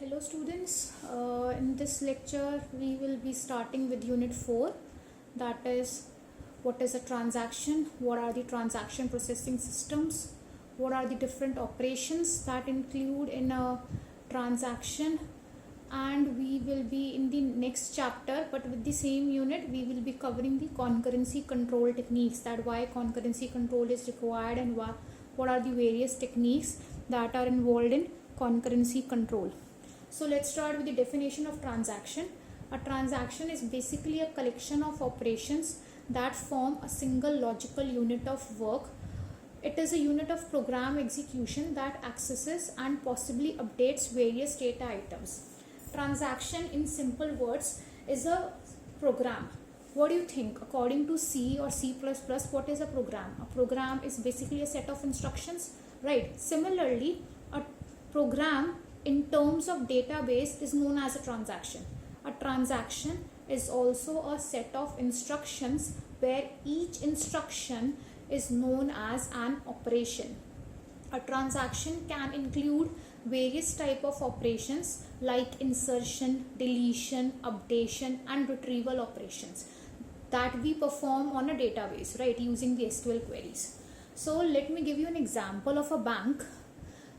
Hello students, in this lecture we will be starting with unit 4, that is what is a transaction, what are the transaction processing systems, what are the different operations that include in a transaction, and we will be in the next chapter but with the same unit we will be covering the concurrency control techniques, that why concurrency control is required and what are the various techniques that are involved in concurrency control. So let's start with the definition of transaction. A transaction is basically a collection of operations that form a single logical unit of work. It is a unit of program execution that accesses and possibly updates various data items. Transaction, in simple words, is a program. What do you think? According to C or C++, what is a program? A program is basically a set of instructions, right? Similarly, a program in terms of database is known as a transaction. A transaction is also a set of instructions where each instruction is known as an operation. A transaction can include various type of operations like insertion, deletion, updation and retrieval operations that we perform on a database, right, using the SQL queries. So let me give you an example of a bank.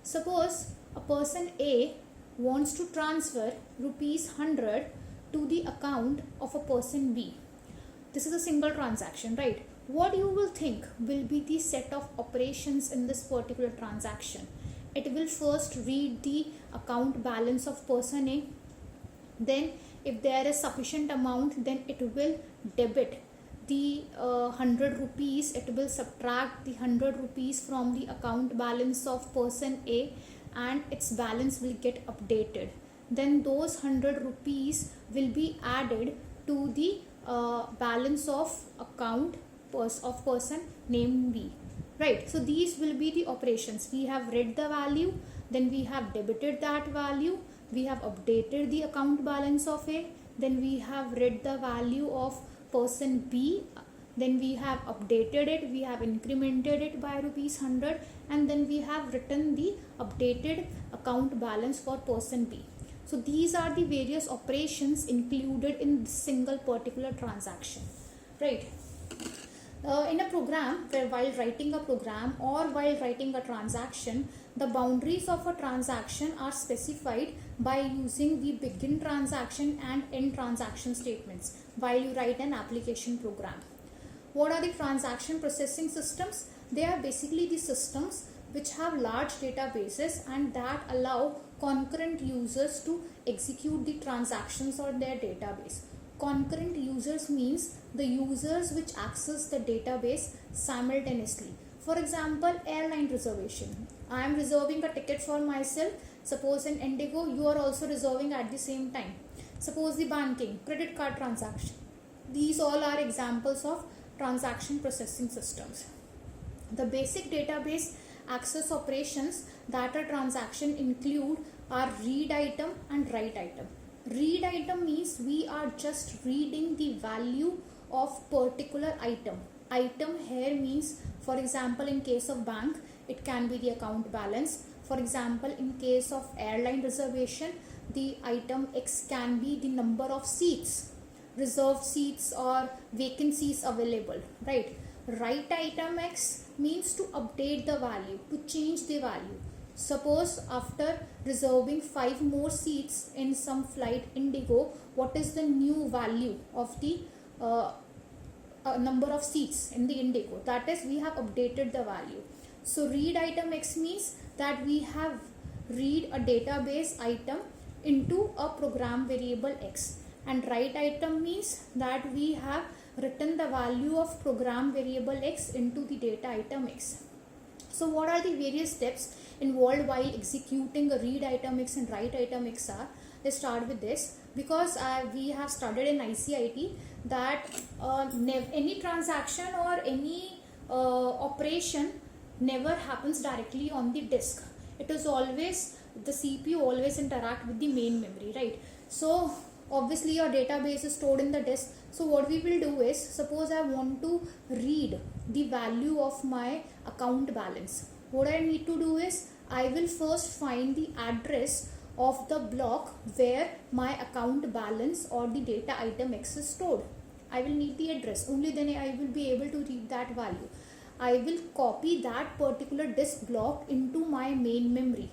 Suppose a person A wants to transfer rupees 100 to the account of a person B. This is a single transaction, right? What you will think will be the set of operations in this particular transaction? It will first read the account balance of person A. Then if there is sufficient amount, then it will debit the 100 rupees. It will subtract the 100 rupees from the account balance of person A and its balance will get updated. Then those 100 rupees will be added to the balance of account of person named B, right? So these will be the operations. We have read the value, then we have debited that value, we have updated the account balance of A, then we have read the value of person B, then we have updated it, we have incremented it by rupees 100, and then we have written the updated account balance for person B. So these are the various operations included in this single particular transaction, right? In a program, while writing a program or while writing a transaction, the boundaries of a transaction are specified by using the begin transaction and end transaction statements while you write an application program. What are the transaction processing systems? They are basically the systems which have large databases and that allow concurrent users to execute the transactions on their database. Concurrent users means the users which access the database simultaneously. For example, airline reservation. I am reserving a ticket for myself. Suppose in Indigo, you are also reserving at the same time. Suppose the banking, credit card transaction. These all are examples of transaction processing systems. The basic database access operations that a transaction include are read item and write item. Read item means we are just reading the value of particular item. Item here means, for example, in case of bank, it can be the account balance. For example, in case of airline reservation, the item X can be the number of seats, reserved seats or vacancies available, right? Write item X means to update the value, to change the value. Suppose after reserving 5 more seats in some flight Indigo, what is the new value of the number of seats in the Indigo? That is, we have updated the value. So read item X means that we have read a database item into a program variable X, and write item means that we have written the value of program variable X into the data item X. So what are the various steps involved while executing a read item X and write item X are? Let's start with this, because we have studied in ICIT that any transaction or any operation never happens directly on the disk. It is always, the CPU always interact with the main memory, right? So obviously your database is stored in the disk. So what we will do is, suppose I want to read the value of my account balance. What I need to do is, I will first find the address of the block where my account balance or the data item X is stored. I will need the address, only then I will be able to read that value. I will copy that particular disk block into my main memory.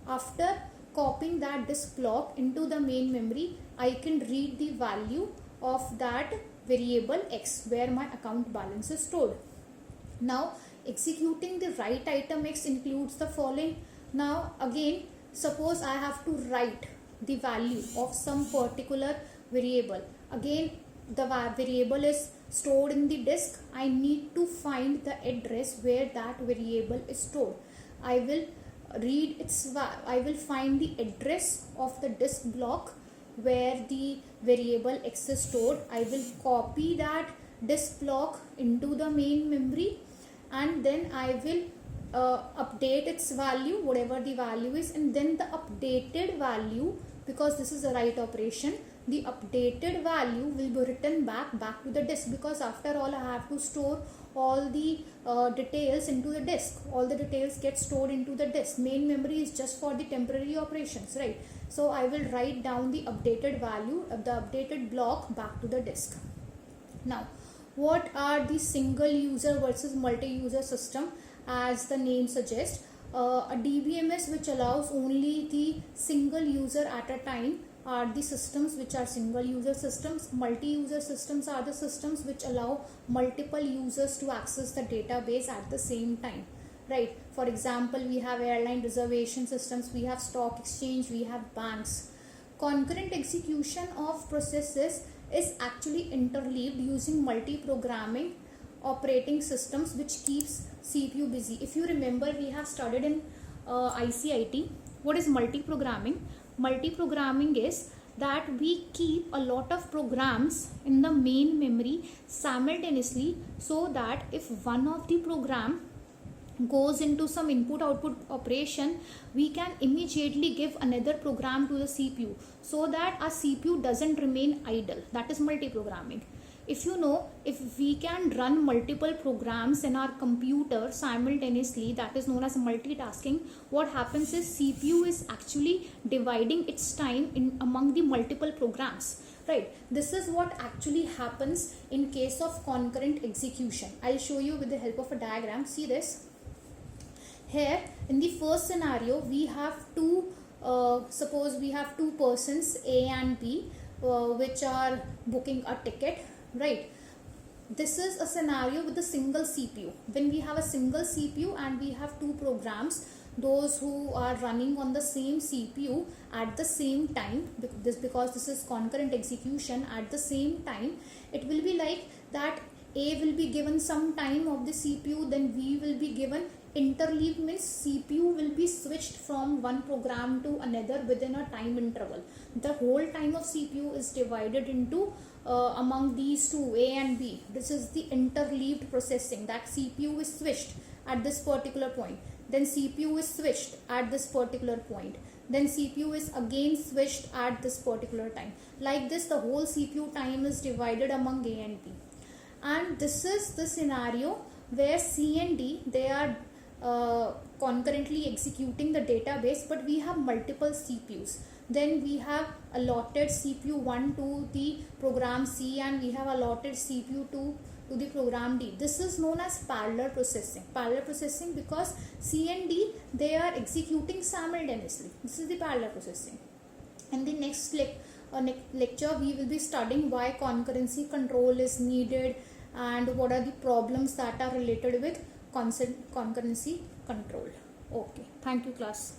After copying that disk block into the main memory, I can read the value of that variable X where my account balance is stored. Now executing the write item X includes the following. Now again, suppose I have to write the value of some particular variable. Again, the variable is stored in the disk. I need to find the address where that variable is stored. I will find the address of the disk block where the variable X is stored. I will copy that disk block into the main memory, and then I will update its value, whatever the value is, and then the updated value, because this is a write operation, the updated value will be written back to the disk, because after all I have to store all the details into the disk. All the details get stored into the disk. Main memory is just for the temporary operations, right? So I will write down the updated value of the updated block back to the disk. Now, what are the single user versus multi-user system? As the name suggests, a DBMS which allows only the single user at a time are the systems which are single user systems. Multi-user systems are the systems which allow multiple users to access the database at the same time, right? For example, we have airline reservation systems, we have stock exchange, we have banks. Concurrent execution of processes is actually interleaved using multi-programming operating systems which keeps CPU busy. If you remember, we have studied in ICIT what is multi-programming. Multi-programming is that we keep a lot of programs in the main memory simultaneously, so that if one of the program goes into some input output operation, we can immediately give another program to the CPU, so that our CPU doesn't remain idle. That is multi-programming. If you know, if we can run multiple programs in our computer simultaneously, that is known as multitasking. What happens is CPU is actually dividing its time in among the multiple programs, right? This is what actually happens in case of concurrent execution. I'll show you with the help of a diagram. See this. Here in the first scenario, we have suppose we have two persons, A and B, which are booking a ticket, right? This is a scenario with a single CPU. When we have a single CPU and we have two programs, those who are running on the same CPU at the same time, because this is concurrent execution at the same time, it will be like that A will be given some time of the CPU, then B will be given. Interleave means CPU will be switched from one program to another within a time interval. The whole time of CPU is divided into among these two, A and B. This is the interleaved processing, that CPU is switched at this particular point, then CPU is switched at this particular point, then CPU is again switched at this particular time. Like this, the whole CPU time is divided among A and B. And this is the scenario where C and D, they are concurrently executing the database, but we have multiple CPUs. Then we have allotted CPU 1 to the program C, and we have allotted CPU 2 to the program D. This is known as parallel processing. Parallel processing because C and D, they are executing simultaneously. This is the parallel processing. In the next lecture, we will be studying why concurrency control is needed and what are the problems that are related with concurrency control. Okay, thank you class.